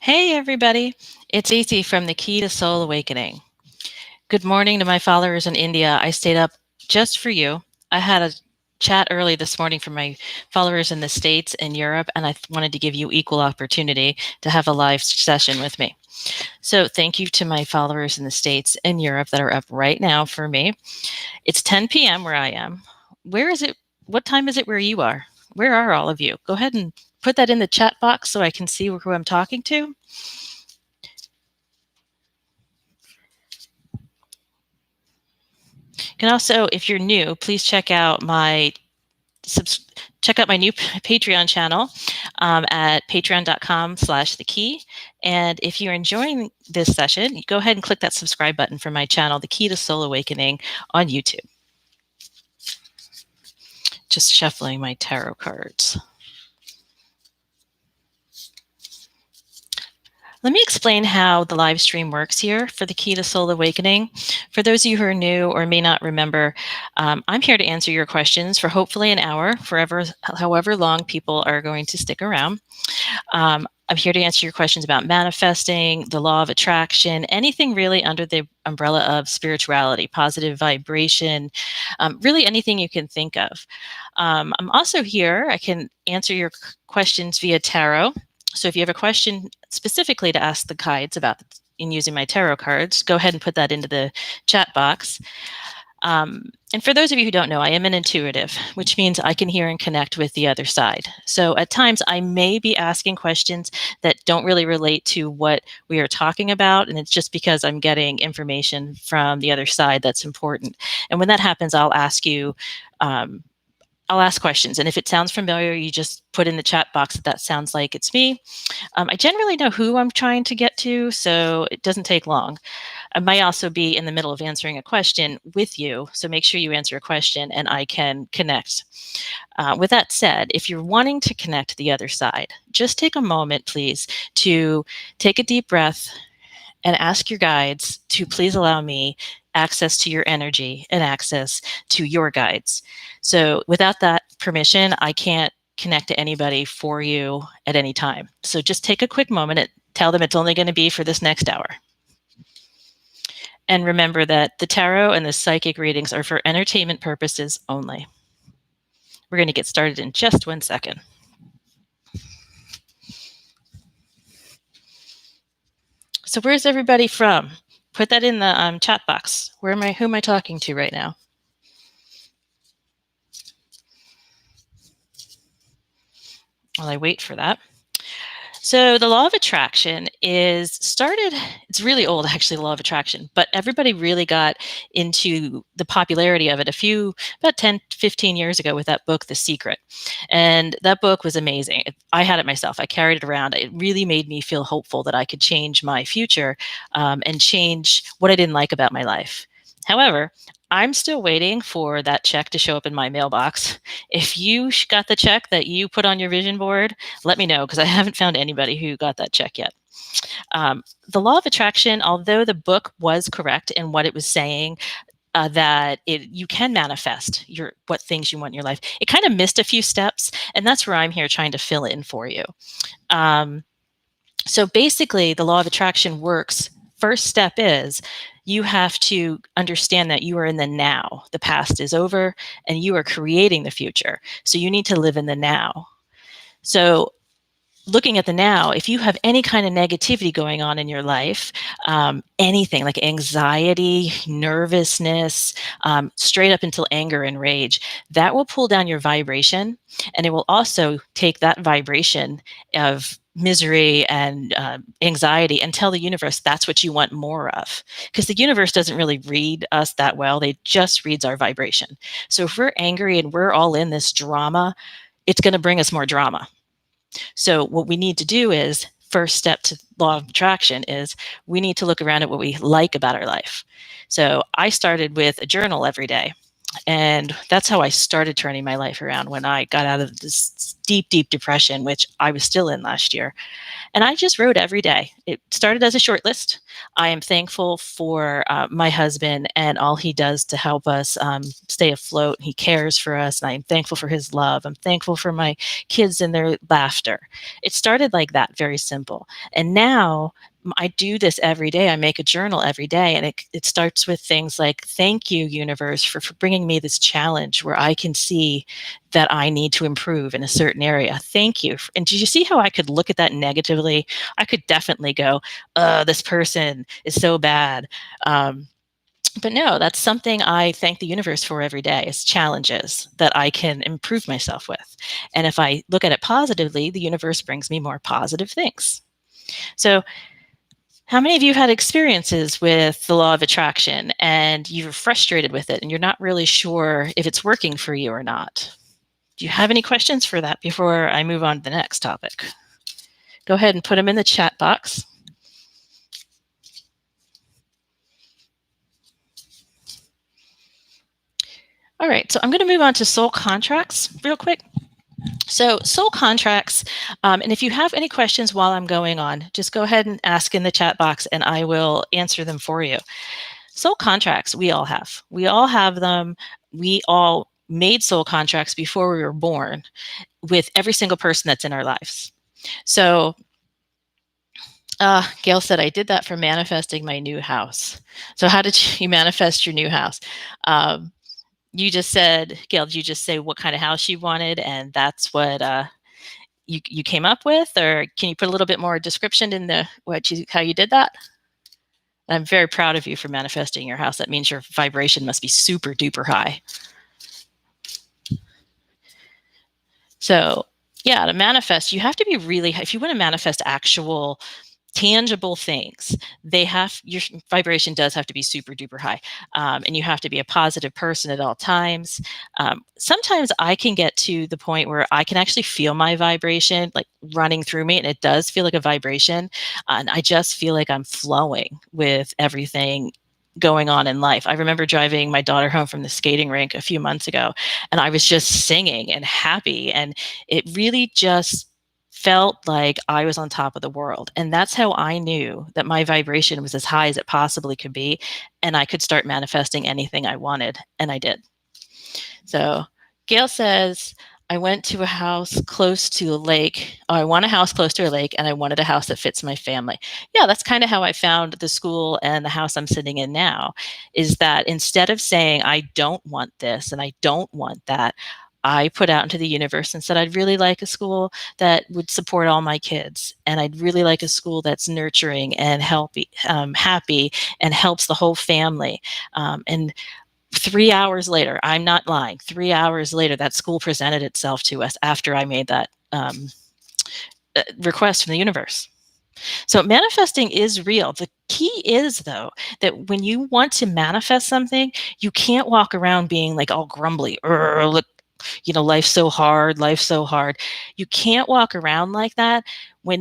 Hey, everybody. It's Stacie from the Key to Soul Awakening. Good morning to my followers in India. I stayed up just for you. I had a chat early this morning for my followers in the States and Europe, and I wanted to give you equal opportunity to have a live session with me. So thank you to my followers in the States and Europe that are up right now for me. It's 10 p.m. where I am. Where is it? What time is it where you are? Where are all of you? Go ahead and put that in the chat box so I can see who I'm talking to. You can also, if you're new, please check out my new Patreon channel at patreon.com/thekey. And if you're enjoying this session, go ahead and click that subscribe button for my channel, The Key to Soul Awakening, on YouTube. Just shuffling my tarot cards. Let me explain how the live stream works here for the Key to Soul Awakening. For those of you who are new or may not remember, I'm here to answer your questions for hopefully an hour, however long people are going to stick around. I'm here to answer your questions about manifesting, the law of attraction, anything really under the umbrella of spirituality, positive vibration, really anything you can think of. I'm also here, I can answer your questions via tarot. So if you have a question specifically to ask the guides about in using my tarot cards, go ahead and put that into the chat box. And for those of you who don't know, I am an intuitive, which means I can hear and connect with the other side. So at times I may be asking questions that don't really relate to what we are talking about. And it's just because I'm getting information from the other side that's important. And when that happens, I'll ask questions. And if it sounds familiar, you just put in the chat box that sounds like it's me. I generally know who I'm trying to get to, so it doesn't take long. I might also be in the middle of answering a question with you, so make sure you answer a question and I can connect. With that said, if you're wanting to connect to the other side, just take a moment, please, to take a deep breath and ask your guides to please allow me access to your energy and access to your guides. So without that permission, I can't connect to anybody for you at any time. So just take a quick moment and tell them it's only going to be for this next hour. And remember that the tarot and the psychic readings are for entertainment purposes only. We're going to get started in just 1 second. So where's everybody from? Put that in the chat box. Who am I talking to right now? While I wait for that. So the law of attraction it's really old, actually, the law of attraction, but everybody really got into the popularity of it about 10, 15 years ago with that book, The Secret. And that book was amazing. I had it myself. I carried it around. It really made me feel hopeful that I could change my future and change what I didn't like about my life. However, I'm still waiting for that check to show up in my mailbox. If you got the check that you put on your vision board, let me know because I haven't found anybody who got that check yet. The law of attraction, although the book was correct in what it was saying, that you can manifest what things you want in your life, it kind of missed a few steps, and that's where I'm here trying to fill in for you. So basically, the law of attraction works. First step is you have to understand that you are in the now. The past is over and you are creating the future. So you need to live in the now. So looking at the now, if you have any kind of negativity going on in your life, anything like anxiety, nervousness, straight up until anger and rage, that will pull down your vibration. And it will also take that vibration of misery and anxiety and tell the universe that's what you want more of. Because the universe doesn't really read us that well. They just reads our vibration. So if we're angry and we're all in this drama, it's going to bring us more drama. So what we need to do is, first step to law of attraction is we need to look around at what we like about our life. So I started with a journal every day. And that's how I started turning my life around when I got out of this deep, deep depression, which I was still in last year. And I just wrote every day. It started as a short list. I am thankful for my husband and all he does to help us stay afloat. He cares for us, and I am thankful for his love. I'm thankful for my kids and their laughter. It started like that, very simple. And now I do this every day. I make a journal every day, and it starts with things like, thank you, universe, for bringing me this challenge where I can see that I need to improve in a certain area. Thank you. And did you see how I could look at that negatively? I could definitely go, this person is so bad. But no, that's something I thank the universe for every day, is challenges that I can improve myself with. And if I look at it positively, the universe brings me more positive things. So how many of you had experiences with the law of attraction and you're frustrated with it and you're not really sure if it's working for you or not? Do you have any questions for that before I move on to the next topic? Go ahead and put them in the chat box. All right, so I'm going to move on to soul contracts real quick. So soul contracts, and if you have any questions while I'm going on, just go ahead and ask in the chat box and I will answer them for you. Soul contracts, we all have. We all have them. We all made soul contracts before we were born with every single person that's in our lives. So Gail said, I did that for manifesting my new house. So how did you manifest your new house? You just said, Gail, did you just say what kind of house you wanted, and that's what you came up with? Or can you put a little bit more description in the how you did that? And I'm very proud of you for manifesting your house. That means your vibration must be super duper high. So yeah, to manifest, you have to be really, if you want to manifest actual tangible things, your vibration does have to be super duper high, and you have to be a positive person at all times. Sometimes I can get to the point where I can actually feel my vibration like running through me, and it does feel like a vibration, and I just feel like I'm flowing with everything going on in life. I remember driving my daughter home from the skating rink a few months ago, and I was just singing and happy, and it really just felt like I was on top of the world. And that's how I knew that my vibration was as high as it possibly could be, and I could start manifesting anything I wanted, and I did. So Gail says, I went to a house close to a lake. Oh, I want a house close to a lake, and I wanted a house that fits my family. Yeah, that's kind of how I found the school and the house I'm sitting in now, is that instead of saying, I don't want this and I don't want that, I put out into the universe and said, I'd really like a school that would support all my kids. And I'd really like a school that's nurturing and happy and helps the whole family. And 3 hours later, I'm not lying, 3 hours later, that school presented itself to us after I made that request from the universe. So manifesting is real. The key is, though, that when you want to manifest something, you can't walk around being like all grumbly, look, life's so hard, life's so hard. You can't walk around like that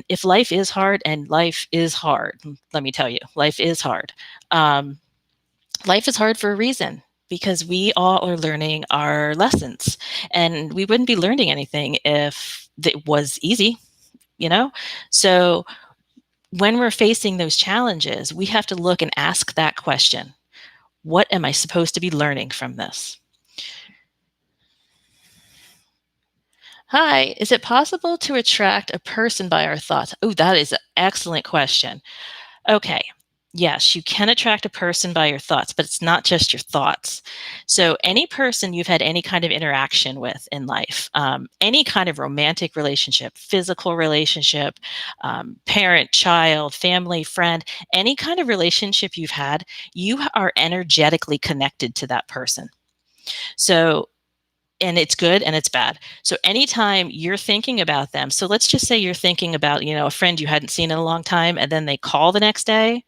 if life is hard, and life is hard. Let me tell you, life is hard. Life is hard for a reason, because we all are learning our lessons, and we wouldn't be learning anything if it was easy, So when we're facing those challenges, we have to look and ask that question. What am I supposed to be learning from this? Hi, is it possible to attract a person by our thoughts? Oh, that is an excellent question. Okay. Yes, you can attract a person by your thoughts, but it's not just your thoughts. So, any person you've had any kind of interaction with in life, any kind of romantic relationship, physical relationship, parent, child, family, friend, any kind of relationship you've had, you are energetically connected to that person. So, and it's good and it's bad. So anytime you're thinking about them, so let's just say you're thinking about, a friend you hadn't seen in a long time, and then they call the next day,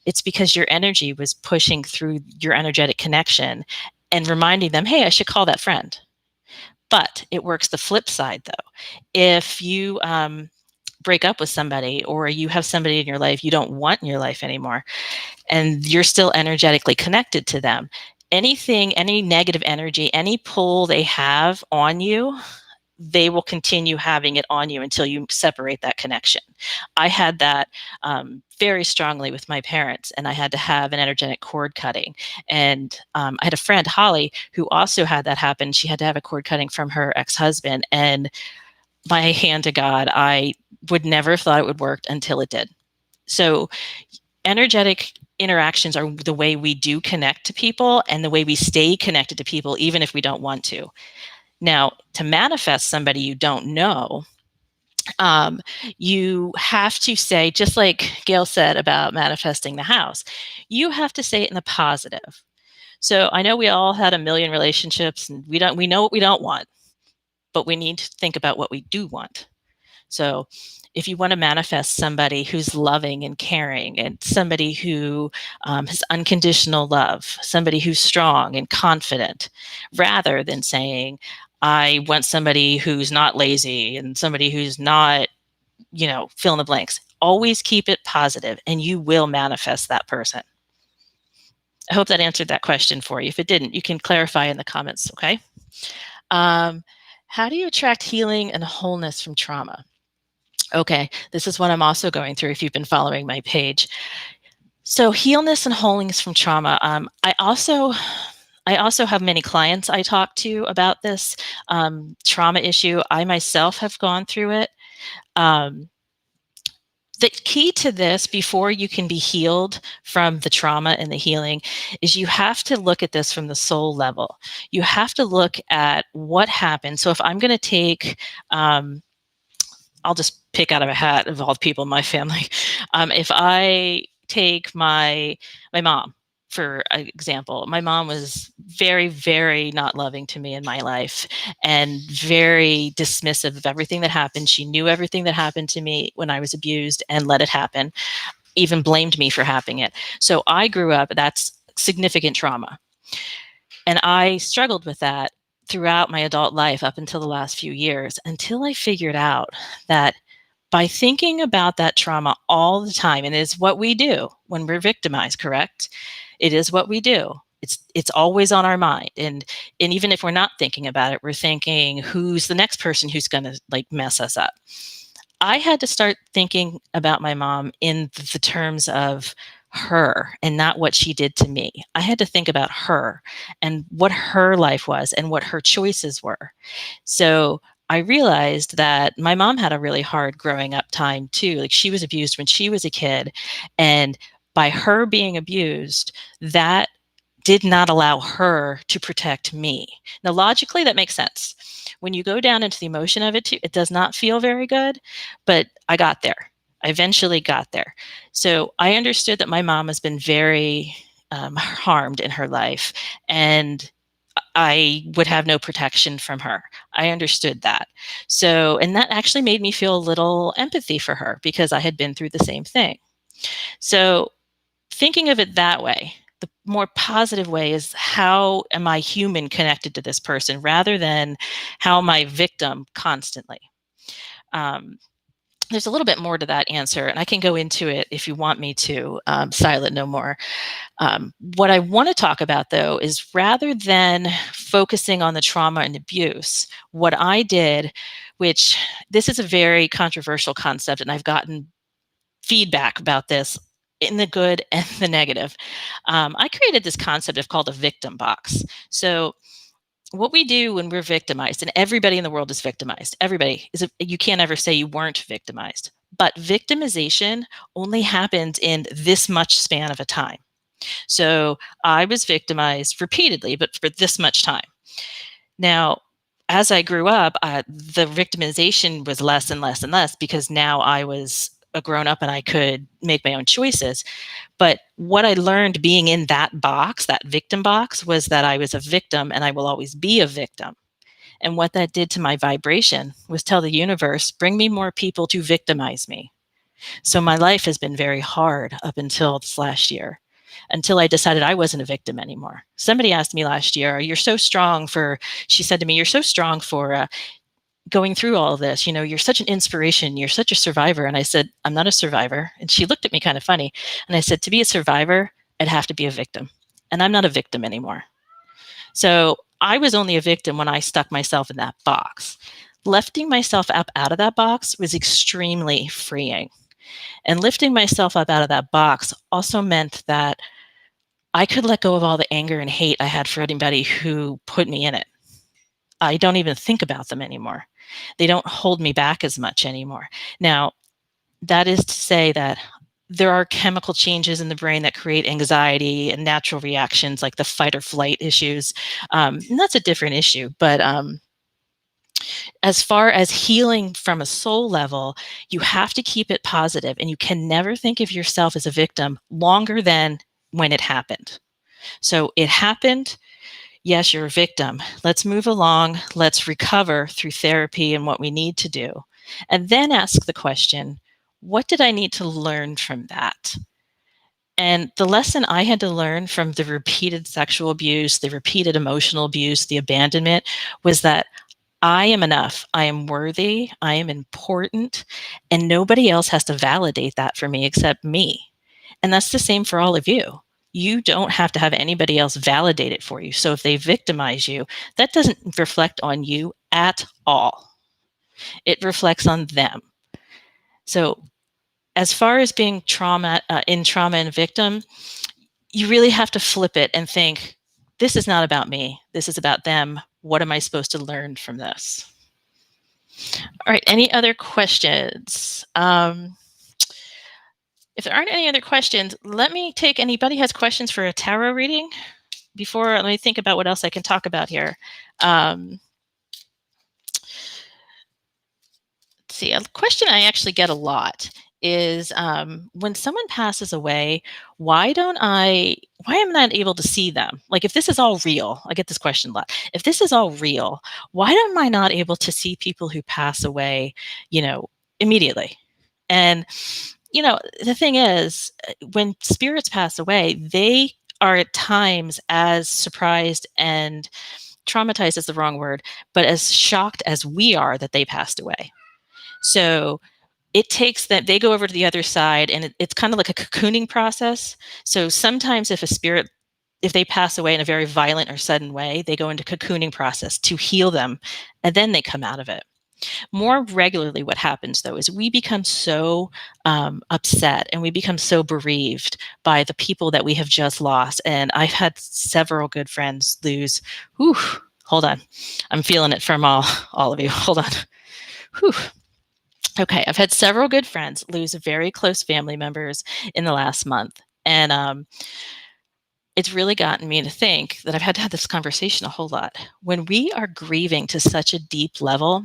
it's because your energy was pushing through your energetic connection and reminding them, hey, I should call that friend. But it works the flip side, though. If you break up with somebody, or you have somebody in your life you don't want in your life anymore, and you're still energetically connected to them, anything, any negative energy, any pull they have on you, they will continue having it on you until you separate that connection. I had that very strongly with my parents, and I had to have an energetic cord cutting. And I had a friend, Holly, who also had that happen. She had to have a cord cutting from her ex-husband. And my hand to God, I would never have thought it would work until it did. So energetic interactions are the way we do connect to people and the way we stay connected to people, even if we don't want to. Now, to manifest somebody you don't know, you have to say, just like Gail said about manifesting the house, you have to say it in the positive. So I know we all had a million relationships, and we know what we don't want, but we need to think about what we do want. So if you want to manifest somebody who's loving and caring, and somebody who has unconditional love, somebody who's strong and confident, rather than saying, I want somebody who's not lazy and somebody who's not, fill in the blanks. Always keep it positive and you will manifest that person. I hope that answered that question for you. If it didn't, you can clarify in the comments, okay? How do you attract healing and wholeness from trauma? Okay, this is what I'm also going through if you've been following my page. So healness and wholeness from trauma. I also have many clients I talk to about this trauma issue. I myself have gone through it. The key to this, before you can be healed from the trauma and the healing, is you have to look at this from the soul level. You have to look at what happened. So if I'm going to take, I'll just pick out of a hat of all the people in my family. If I take my mom, for example, my mom was very, very not loving to me in my life and very dismissive of everything that happened. She knew everything that happened to me when I was abused and let it happen, even blamed me for having it. So I grew up, that's significant trauma. And I struggled with that throughout my adult life up until the last few years, until I figured out that by thinking about that trauma all the time, and it is what we do when we're victimized, correct? It is what we do. It's always on our mind. And even if we're not thinking about it, we're thinking, who's the next person who's going to mess us up? I had to start thinking about my mom in the terms of her and not what she did to me. I had to think about her and what her life was and what her choices were. So I realized that my mom had a really hard growing up time too. She was abused when she was a kid, and by her being abused, that did not allow her to protect me. Now, logically, that makes sense. When you go down into the emotion of it, too, it does not feel very good, but I got there. I eventually got there. So I understood that my mom has been very harmed in her life, and I would have no protection from her. I understood that. So, and that actually made me feel a little empathy for her because I had been through the same thing. So thinking of it that way, the more positive way is, how am I human connected to this person rather than how am I victim constantly? There's a little bit more to that answer, and I can go into it if you want me to, Silent No More. What I want to talk about, though, is rather than focusing on the trauma and abuse, what I did, which this is a very controversial concept, and I've gotten feedback about this in the good and the negative. I created this concept of called a victim box. So what we do when we're victimized, and everybody in the world is victimized. Everybody is. You can't ever say you weren't victimized. But victimization only happens in this much span of a time. So I was victimized repeatedly, but for this much time. Now, as I grew up, the victimization was less and less and less because now I was a grown up and I could make my own choices. But what I learned being in that box, that victim box, was that I was a victim and I will always be a victim. And what that did to my vibration was tell the universe, bring me more people to victimize me. So my life has been very hard up until this last year, until I decided I wasn't a victim anymore. Somebody asked me last year, you're so strong for, she said to me, you're so strong for going through all of this. You're such an inspiration. You're such a survivor. And I said, I'm not a survivor. And she looked at me kind of funny. And I said, to be a survivor, I'd have to be a victim. And I'm not a victim anymore. So I was only a victim when I stuck myself in that box. Lifting myself up out of that box was extremely freeing. And lifting myself up out of that box also meant that I could let go of all the anger and hate I had for anybody who put me in it. I don't even think about them anymore. They don't hold me back as much anymore. Now, that is to say that there are chemical changes in the brain that create anxiety and natural reactions like the fight or flight issues. And that's a different issue. But as far as healing from a soul level, you have to keep it positive, and you can never think of yourself as a victim longer than when it happened. So it happened. Yes, you're a victim. Let's move along. Let's recover through therapy and what we need to do. And then ask the question, what did I need to learn from that? And the lesson I had to learn from the repeated sexual abuse, the repeated emotional abuse, the abandonment was that I am enough. I am worthy. I am important. And nobody else has to validate that for me except me. And that's the same for all of you. You don't have to have anybody else validate it for you. So if they victimize you, that doesn't reflect on you at all. It reflects on them. So as far as being in trauma and victim, you really have to flip it and think, this is not about me. This is about them. What am I supposed to learn from this? All right. Any other questions? If there aren't any other questions, let me take anybody has questions for a tarot reading before. Let me think about what else I can talk about here. Let's see, a question I actually get a lot is when someone passes away, why am I not able to see them? Like if this is all real, I get this question a lot. If this is all real, why am I not able to see people who pass away, immediately? And the thing is, when spirits pass away, they are at times as surprised and traumatized is the wrong word, but as shocked as we are that they passed away. So it takes that they go over to the other side, and it's kind of like a cocooning process. So sometimes if they pass away in a very violent or sudden way, they go into cocooning process to heal them, and then they come out of it. More regularly, what happens though is we become so upset and we become so bereaved by the people that we have just lost. And I've had several good friends lose. Whew, hold on, I'm feeling it from all of you. Hold on. Whew. Okay, I've had several good friends lose very close family members in the last month, and it's really gotten me to think that I've had to have this conversation a whole lot. When we are grieving to such a deep level,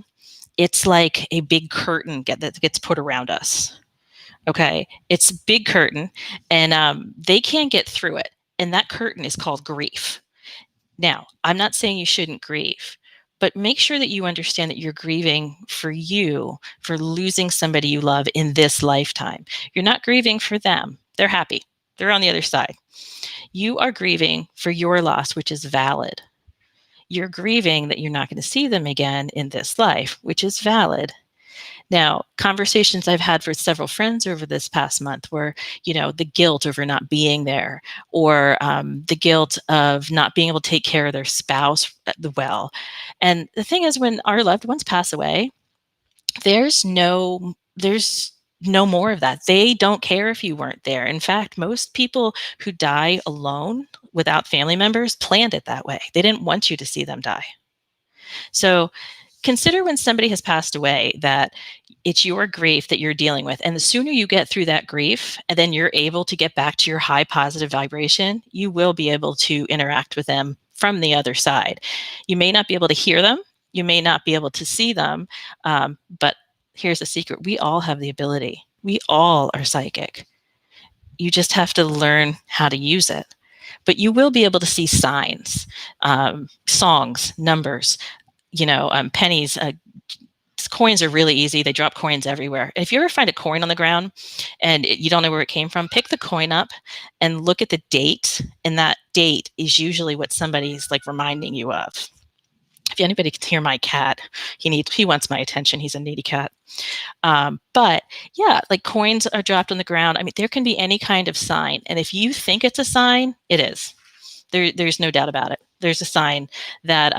it's like a big curtain that gets put around us. Okay, it's a big curtain, and they can't get through it. And that curtain is called grief. Now, I'm not saying you shouldn't grieve, but make sure that you understand that you're grieving for you, for losing somebody you love in this lifetime. You're not grieving for them. They're happy. They're on the other side. You are grieving for your loss, which is valid. You're grieving that you're not going to see them again in this life, which is valid. Now, conversations I've had with several friends over this past month were, the guilt over not being there, or the guilt of not being able to take care of their spouse well. And the thing is, when our loved ones pass away, there's no more of that. They don't care if you weren't there. In fact, most people who die alone without family members planned it that way. They didn't want you to see them die. So consider when somebody has passed away that it's your grief that you're dealing with. And the sooner you get through that grief, and then you're able to get back to your high positive vibration, you will be able to interact with them from the other side. You may not be able to hear them. You may not be able to see them. But here's the secret. We all have the ability. We all are psychic. You just have to learn how to use it. But you will be able to see signs, songs, numbers, pennies. Coins are really easy. They drop coins everywhere. If you ever find a coin on the ground and you don't know where it came from, pick the coin up and look at the date. And that date is usually what somebody's like reminding you of. If anybody can hear my cat, he wants my attention. He's a needy cat. But yeah, like coins are dropped on the ground. I mean, there can be any kind of sign. And if you think it's a sign, it is. There's no doubt about it. there's a sign that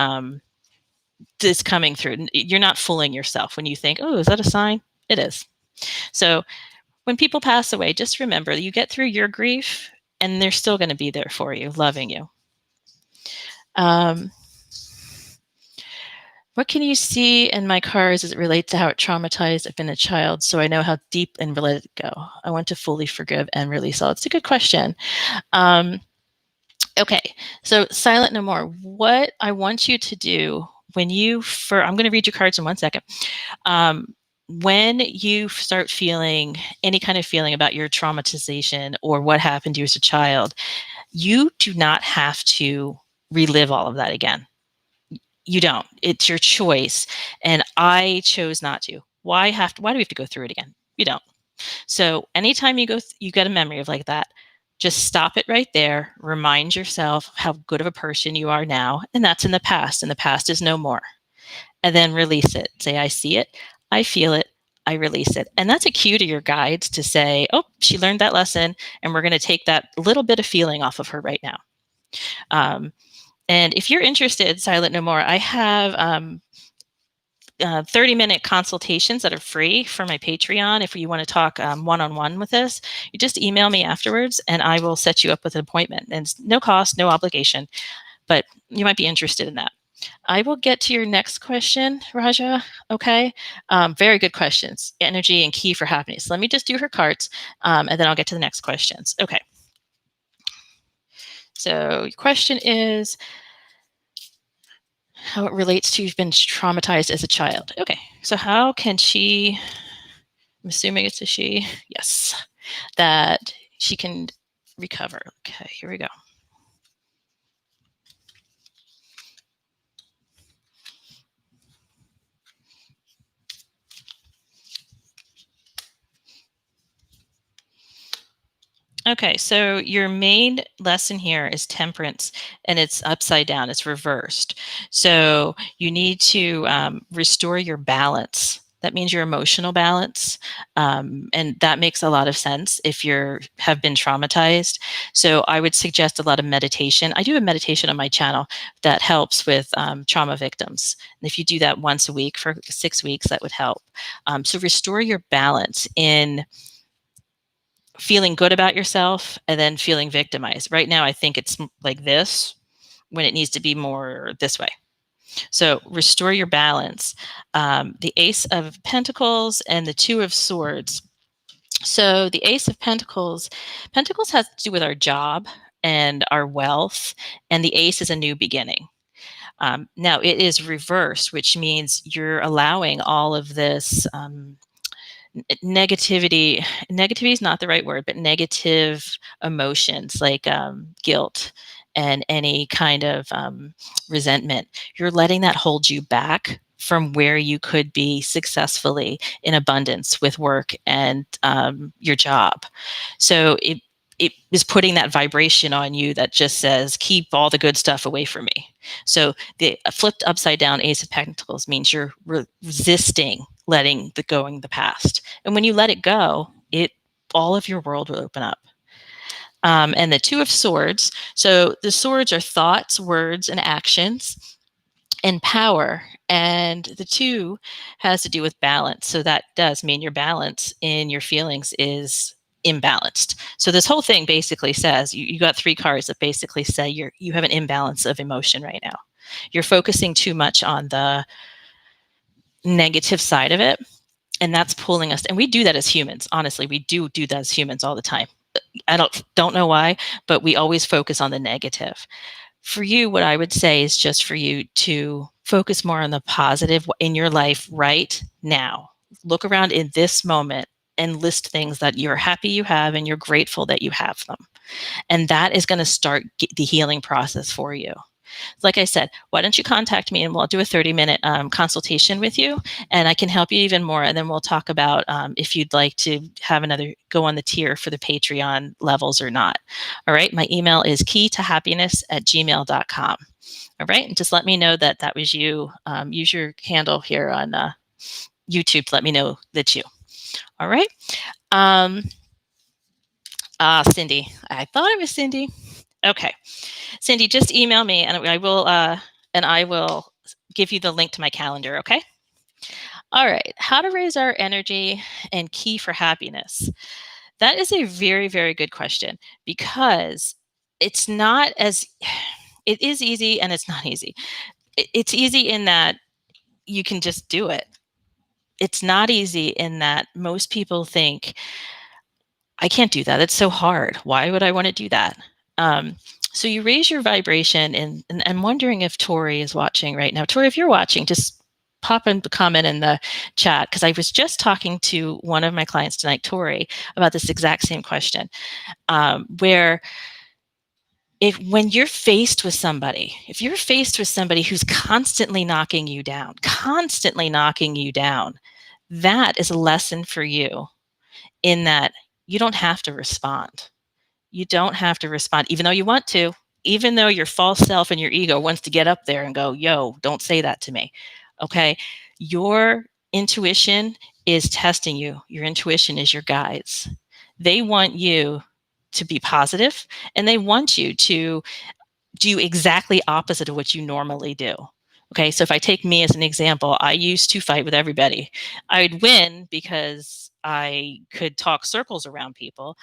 is coming through. You're not fooling yourself when you think, oh, is that a sign? It is. So when people pass away, just remember you get through your grief and they're still going to be there for you, loving you. Um, what can you see in my cards as it relates to how it traumatized I've been a child, so I know how deep and let it go? I want to fully forgive and release all. It's a good question. Um, okay, so Silent No More. What I want you to do when I'm going to read your cards in 1 second. When you start feeling any kind of feeling about your traumatization or what happened to you as a child, you do not have to relive all of that again. You don't. It's your choice. And I chose not to. Why do we have to go through it again? You don't. So anytime you get a memory of like that, just stop it right there. Remind yourself how good of a person you are now. And that's in the past. And the past is no more. And then release it. Say, I see it. I feel it. I release it. And that's a cue to your guides to say, oh, she learned that lesson. And we're going to take that little bit of feeling off of her right now. And if you're interested, Silent No More, I have 30-minute consultations that are free for my Patreon. If you want to talk one-on-one with us, you just email me afterwards and I will set you up with an appointment. And it's no cost, no obligation, but you might be interested in that. I will get to your next question, Raja. Okay. Very good questions. Energy and key for happiness. Let me just do her cards and then I'll get to the next questions. Okay. So your question is how it relates to you've been traumatized as a child. Okay. So how can she, I'm assuming it's a she, yes, that she can recover. Okay, here we go. Okay, so your main lesson here is temperance, and it's upside down, it's reversed. So you need to restore your balance. That means your emotional balance, and that makes a lot of sense if you have been traumatized. So I would suggest a lot of meditation. I do a meditation on my channel that helps with trauma victims. And if you do that once a week for 6 weeks, that would help. So restore your balance in feeling good about yourself and then feeling victimized. Right now, I think it's like this when it needs to be more this way. So restore your balance. The Ace of Pentacles and the Two of Swords. So the Ace of Pentacles, Pentacles has to do with our job and our wealth, and the Ace is a new beginning. Now it is reversed, which means you're allowing all of this negativity is not the right word, but negative emotions like guilt and any kind of resentment. You're letting that hold you back from where you could be successfully in abundance with work and your job. So it is putting that vibration on you that just says, keep all the good stuff away from me. So the flipped upside down Ace of Pentacles means you're resisting letting the past. And when you let it go, all of your world will open up. And the Two of Swords. So the swords are thoughts, words, and actions, and power. And the two has to do with balance. So that does mean your balance in your feelings is imbalanced. So this whole thing basically says you got 3 cards that basically say you have an imbalance of emotion right now. You're focusing too much on the negative side of it, and that's pulling us. And we do that as humans. Honestly, we do that as humans all the time. I don't know why, but we always focus on the negative. For you, what I would say is just for you to focus more on the positive in your life right now. Look around in this moment and list things that you're happy you have and you're grateful that you have them. And that is going to start the healing process for you. Like I said, why don't you contact me and we'll do a 30-minute consultation with you, and I can help you even more. And then we'll talk about if you'd like to have go on the tier for the Patreon levels or not. All right. My email is keytohappiness@gmail.com. All right. And just let me know that was you. Use your handle here on YouTube to let me know that's you. All right. Cindy. I thought it was Cindy. Okay. Cindy, just email me and I will give you the link to my calendar, okay? All right. How to raise our energy and key for happiness. That is a very, very good question because it's not as it is easy and it's not easy. It's easy in that you can just do it. It's not easy in that most people think, I can't do that. It's so hard. Why would I want to do that? Um, so you raise your vibration, and I'm wondering if Tori is watching right now. Tori, if you're watching, just pop in the comment in the chat because I was just talking to one of my clients tonight, Tori, about this exact same question. Where if when you're faced with somebody, if you're faced with somebody who's constantly knocking you down, that is a lesson for you in that you don't have to respond. You don't have to respond, even though you want to, even though your false self and your ego wants to get up there and go, yo, don't say that to me. Okay. Your intuition is testing you. Your intuition is your guides. They want you to be positive and they want you to do exactly opposite of what you normally do. Okay, so if I take me as an example, I used to fight with everybody. I'd win because I could talk circles around people,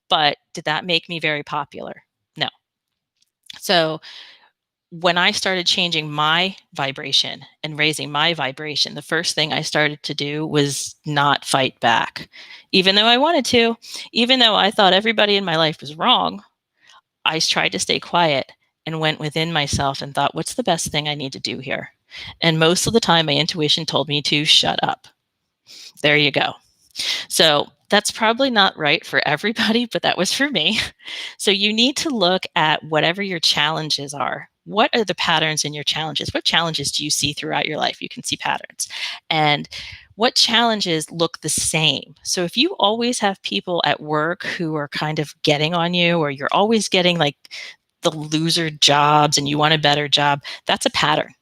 but did that make me very popular? No. So when I started changing my vibration and raising my vibration, the first thing I started to do was not fight back. Even though I wanted to, even though I thought everybody in my life was wrong, I tried to stay quiet and went within myself and thought, what's the best thing I need to do here? And most of the time, my intuition told me to shut up. There you go. So that's probably not right for everybody, but that was for me. So you need to look at whatever your challenges are. What are the patterns in your challenges? What challenges do you see throughout your life? You can see patterns. And what challenges look the same? So if you always have people at work who are kind of getting on you, or you're always getting like the loser jobs and you want a better job, that's a pattern.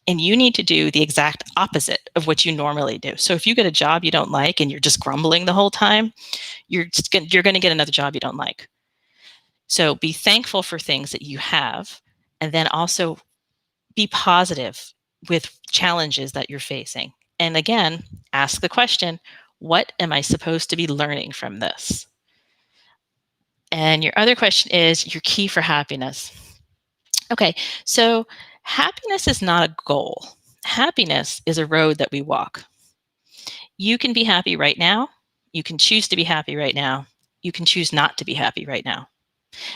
And you need to do the exact opposite of what you normally do. So if you get a job you don't like and you're just grumbling the whole time, you're going to get another job you don't like. So be thankful for things that you have, and then also be positive with challenges that you're facing. And again, ask the question, what am I supposed to be learning from this? And your other question is your key for happiness. Okay, so happiness is not a goal. Happiness is a road that we walk. You can be happy right now. You can choose to be happy right now. You can choose not to be happy right now.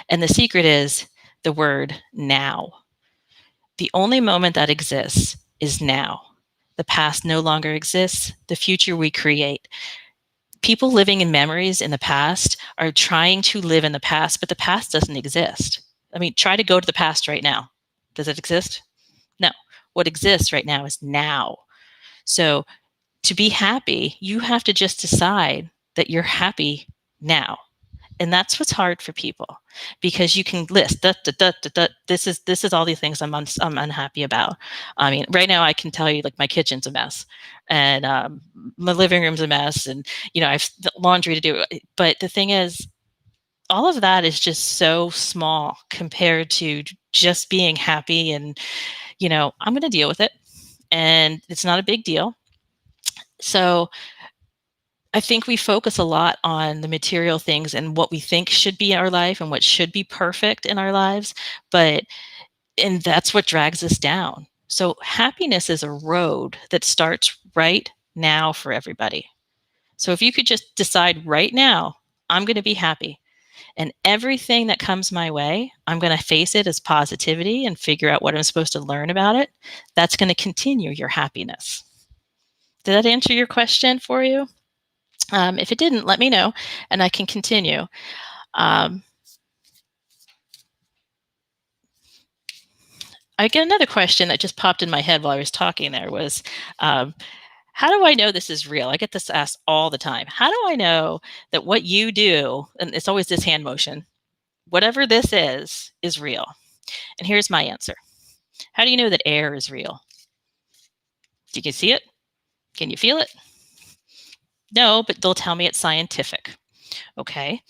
And the secret is the word now. The only moment that exists is now. The past no longer exists. The future we create. People living in memories in the past are trying to live in the past, but the past doesn't exist. I mean, try to go to the past right now. Does it exist? No. What exists right now is now. So to be happy, you have to just decide that you're happy now. And that's what's hard for people because you can list this is all the things I'm unhappy about. I mean, right now I can tell you like my kitchen's a mess, and my living room's a mess, and I have laundry to do. But the thing is, all of that is just so small compared to just being happy, and I'm going to deal with it, and it's not a big deal. So I think we focus a lot on the material things and what we think should be our life and what should be perfect in our lives, and that's what drags us down. So happiness is a road that starts right now for everybody. So if you could just decide right now, I'm going to be happy, and everything that comes my way, I'm going to face it as positivity and figure out what I'm supposed to learn about it. That's going to continue your happiness. Did that answer your question for you? If it didn't, let me know and I can continue. I get another question that just popped in my head while I was talking there was, how do I know this is real? I get this asked all the time. How do I know that what you do, and it's always this hand motion, whatever this is real? And here's my answer. How do you know that air is real? You can see it? Can you feel it? No, but they'll tell me it's scientific. Okay.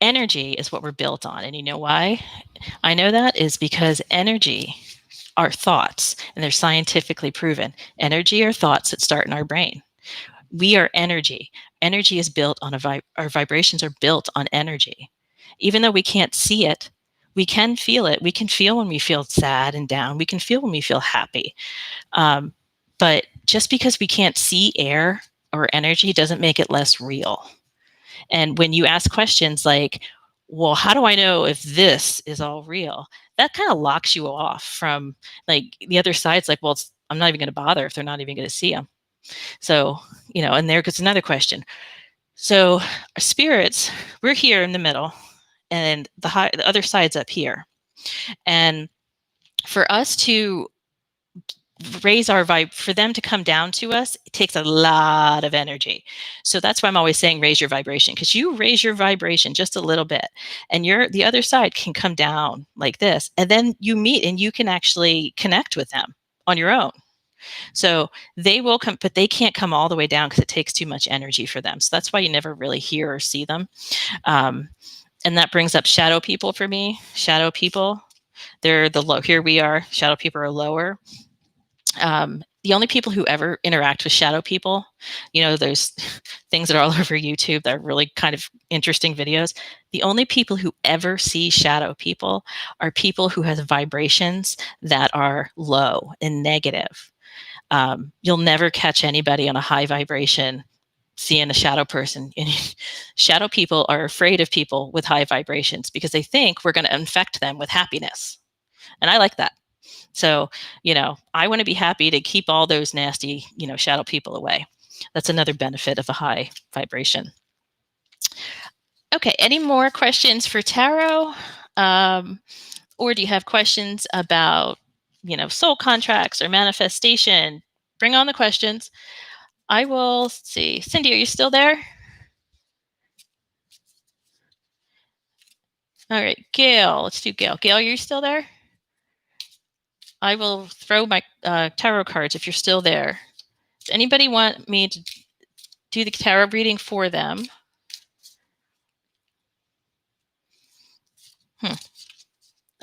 Energy is what we're built on. And you know why I know that is because energy are thoughts, and they're scientifically proven. Energy are thoughts that start in our brain. We are energy. Energy is built on our vibrations are built on energy. Even though we can't see it, we can feel it. We can feel when we feel sad and down. We can feel when we feel happy. Um, but just because we can't see air or energy doesn't make it less real. And when you ask questions like, well, how do I know if this is all real? That kind of locks you off from like the other side's like, well, I'm not even going to bother if they're not even going to see them. So, and there goes another question. So, our spirits, we're here in the middle, and the other side's up here. And for us to raise our vibe, for them to come down to us, it takes a lot of energy. So that's why I'm always saying raise your vibration, because you raise your vibration just a little bit and the other side can come down like this, and then you meet and you can actually connect with them on your own. So they will come, but they can't come all the way down because it takes too much energy for them. So that's why you never really hear or see them. And that brings up shadow people for me. Shadow people, they're the low. Here we are. Shadow people are lower. The only people who ever interact with shadow people, there's things that are all over YouTube that are really kind of interesting videos. The only people who ever see shadow people are people who have vibrations that are low and negative. You'll never catch anybody on a high vibration seeing a shadow person. Shadow people are afraid of people with high vibrations because they think we're going to infect them with happiness. And I like that. So, I want to be happy to keep all those nasty, shadow people away. That's another benefit of a high vibration. Okay, any more questions for tarot? Or do you have questions about, soul contracts or manifestation? Bring on the questions. I will see. Cindy, are you still there? All right, Gail, let's do Gail. Gail, are you still there? I will throw my tarot cards if you're still there. Does anybody want me to do the tarot reading for them?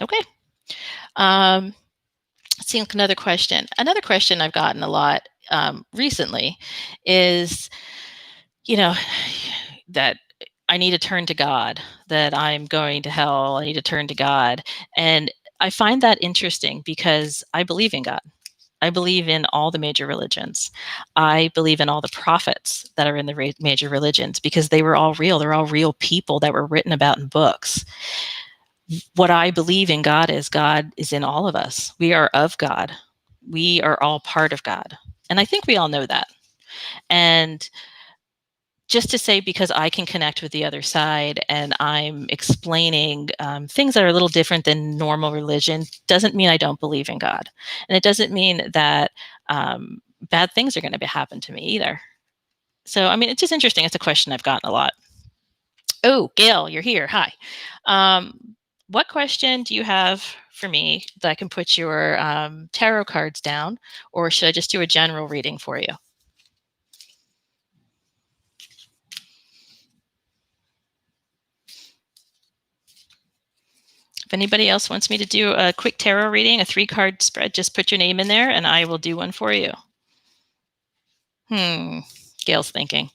Okay. Let's see, another question. Another question I've gotten a lot recently is, that I need to turn to God, that I'm going to hell, I need to turn to God. And I find that interesting because I believe in God. I believe in all the major religions. I believe in all the prophets that are in the major religions because they were all real. They're all real people that were written about in books. What I believe in God is in all of us. We are of God. We are all part of God. And I think we all know that. And just to say, because I can connect with the other side and I'm explaining things that are a little different than normal religion, doesn't mean I don't believe in God. And it doesn't mean that bad things are going to happen to me either. So, I mean, it's just interesting. It's a question I've gotten a lot. Oh, Gail, you're here. Hi. What question do you have for me that I can put your tarot cards down, or should I just do a general reading for you? If anybody else wants me to do a quick tarot reading, a 3-card spread, just put your name in there and I will do one for you. Gail's thinking.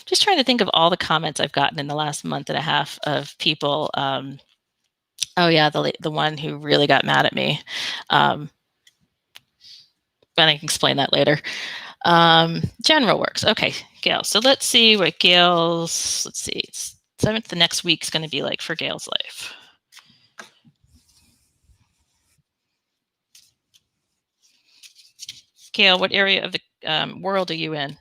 Just trying to think of all the comments I've gotten in the last month and a half of people. Oh yeah, the one who really got mad at me. But I can explain that later. General works. Okay, Gail. So let's see what Gail's, let's see, 7th, the next week's going to be like for Gail's life. Gail, what area of the world are you in?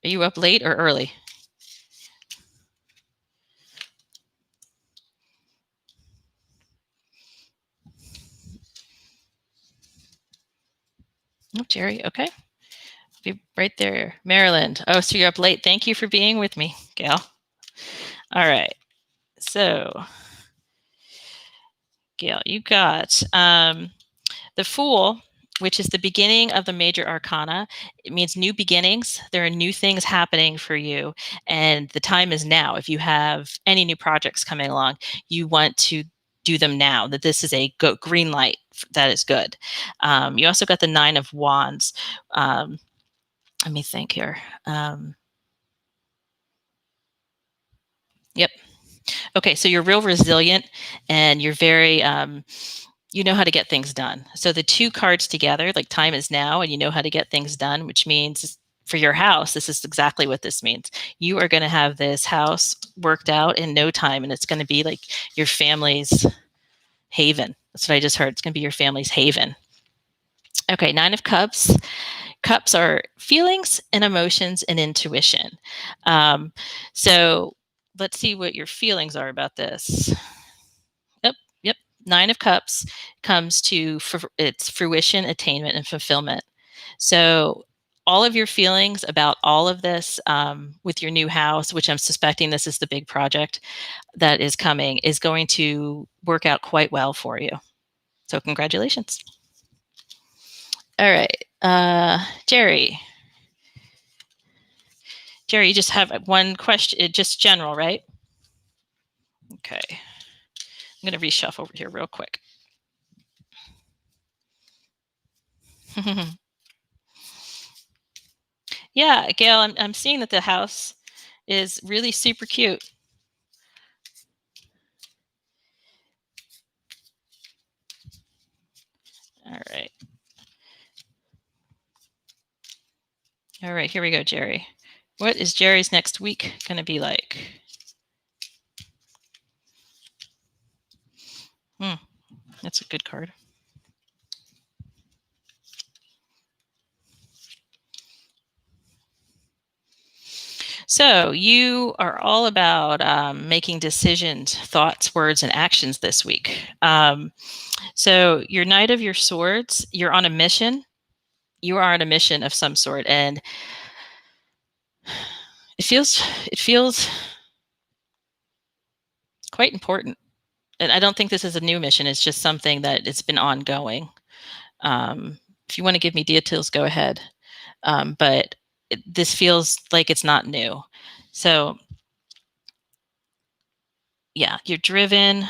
Are you up late or early? Oh, Jerry. Okay. Be right there. Maryland. Oh, so you're up late. Thank you for being with me, Gail. All right. So, Gail, you got the Fool. which is the beginning of the major arcana. It means new beginnings. There are new things happening for you, and the time is now. If you have any new projects coming along, you want to do them now, that this is a green light. That is good. You also got the Nine of Wands. Let me think here. Yep. Okay, so you're real resilient, and you're very you know how to get things done. So the two cards together, like time is now, and you know how to get things done, which means for your house, this is exactly what this means. You are going to have this house worked out in no time, and it's going to be like your family's haven. That's what I just heard. It's going to be your family's haven. Okay, Nine of Cups. Cups are feelings and emotions and intuition. So let's see what your feelings are about this. Yep. Nine of Cups comes to its fruition, attainment, and fulfillment. So all of your feelings about all of this with your new house, which I'm suspecting this is the big project that is coming, is going to work out quite well for you. So congratulations. All right. Jerry. Jerry, you just have one question, just general, right? Okay. I'm going to reshuffle over here real quick. Yeah, Gail, I'm seeing that the house is really super cute. All right. All right, here we go, Jerry. What is Jerry's next week going to be like? That's a good card. So you are all about making decisions, thoughts, words, and actions this week. So your Knight of your Swords, you're on a mission. You are on a mission of some sort, and it feels quite important. And I don't think this is a new mission. It's just something that it's been ongoing. If you want to give me details, go ahead. But this feels like it's not new. So yeah, you're driven.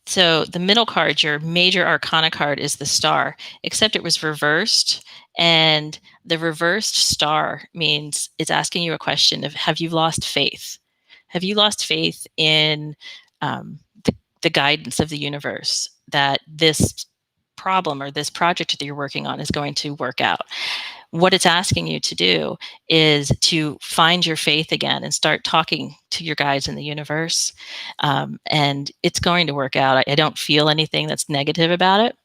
So the middle card, your major arcana card, is the star, except it was reversed. And the reversed star means it's asking you a question of, have you lost faith? Have you lost faith in the guidance of the universe that this problem or this project that you're working on is going to work out? What it's asking you to do is to find your faith again and start talking to your guides in the universe. And it's going to work out. I don't feel anything that's negative about it.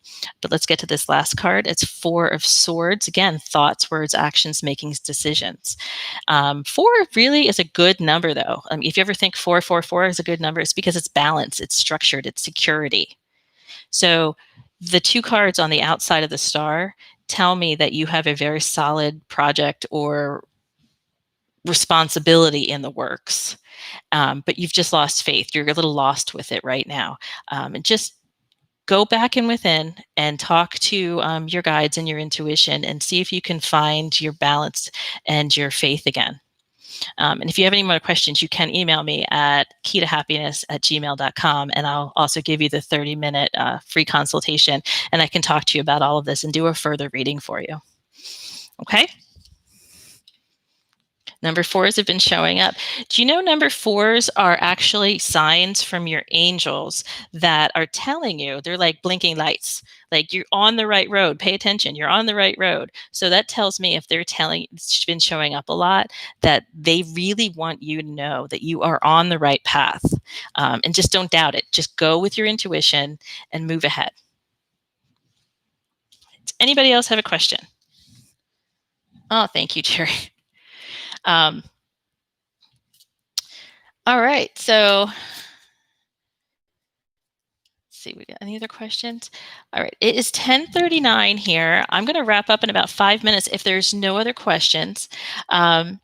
But let's get to this last card. It's Four of Swords. Again, thoughts, words, actions, making decisions. Four really is a good number, though. If you ever think 444 is a good number, it's because it's balanced, it's structured, it's security. So the two cards on the outside of the star tell me that you have a very solid project or responsibility in the works, but you've just lost faith. You're a little lost with it right now. And just go back in within and talk to your guides and your intuition and see if you can find your balance and your faith again. And if you have any more questions, you can email me at keytohappiness@gmail.com, and I'll also give you the 30-minute free consultation, and I can talk to you about all of this and do a further reading for you. Okay? Number fours have been showing up. Do you know number fours are actually signs from your angels that are telling you, they're like blinking lights, like you're on the right road, pay attention, you're on the right road. So that tells me, if they're telling, it's been showing up a lot, that they really want you to know that you are on the right path. And just don't doubt it. Just go with your intuition and move ahead. Does anybody else have a question? Oh, thank you, Jerry. All right, so let's see, we got any other questions? All right, it is 10:39 here. I'm going to wrap up in about 5 minutes if there's no other questions. The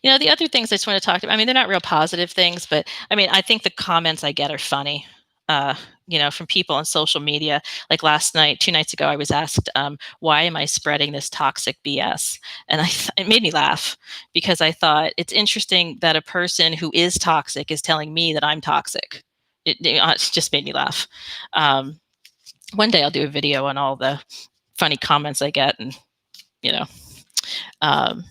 other things I just want to talk about, they're not real positive things, but I think the comments I get are funny. from people on social media. Like last night, 2 nights ago, I was asked, why am I spreading this toxic BS? And it made me laugh, because I thought it's interesting that a person who is toxic is telling me that I'm toxic. It just made me laugh. One day I'll do a video on all the funny comments I get, and you know, um,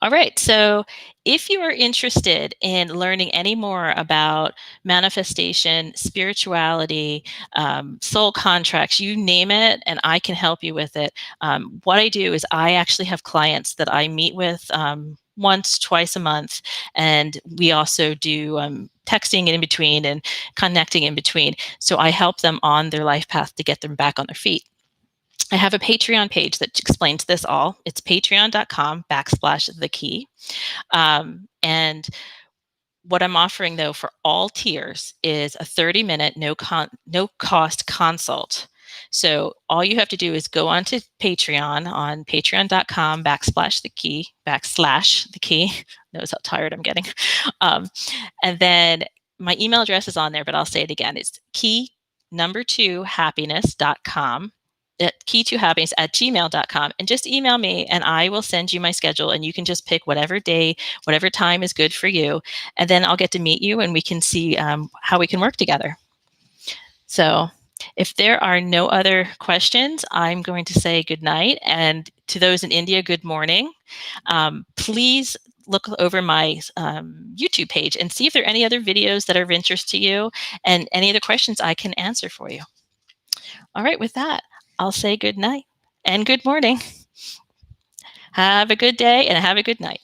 all right. So, if you are interested in learning any more about manifestation, spirituality, soul contracts, you name it, and I can help you with it. What I do is I actually have clients that I meet with once, twice a month, and we also do texting in between and connecting in between. So, I help them on their life path to get them back on their feet. I have a Patreon page that explains this all. It's patreon.com/the key. And what I'm offering, though, for all tiers is a 30-minute no cost consult. So all you have to do is go onto Patreon on patreon.com/the key. Knows how tired I'm getting. And then my email address is on there, but I'll say it again. It's key2happiness.com. Key2happiness@gmail.com, and just email me and I will send you my schedule, and you can just pick whatever day, whatever time is good for you. And then I'll get to meet you and we can see how we can work together. So if there are no other questions, I'm going to say good night. And to those in India, good morning. Please look over my YouTube page and see if there are any other videos that are of interest to you and any other questions I can answer for you. All right, with that, I'll say good night and good morning. Have a good day and have a good night.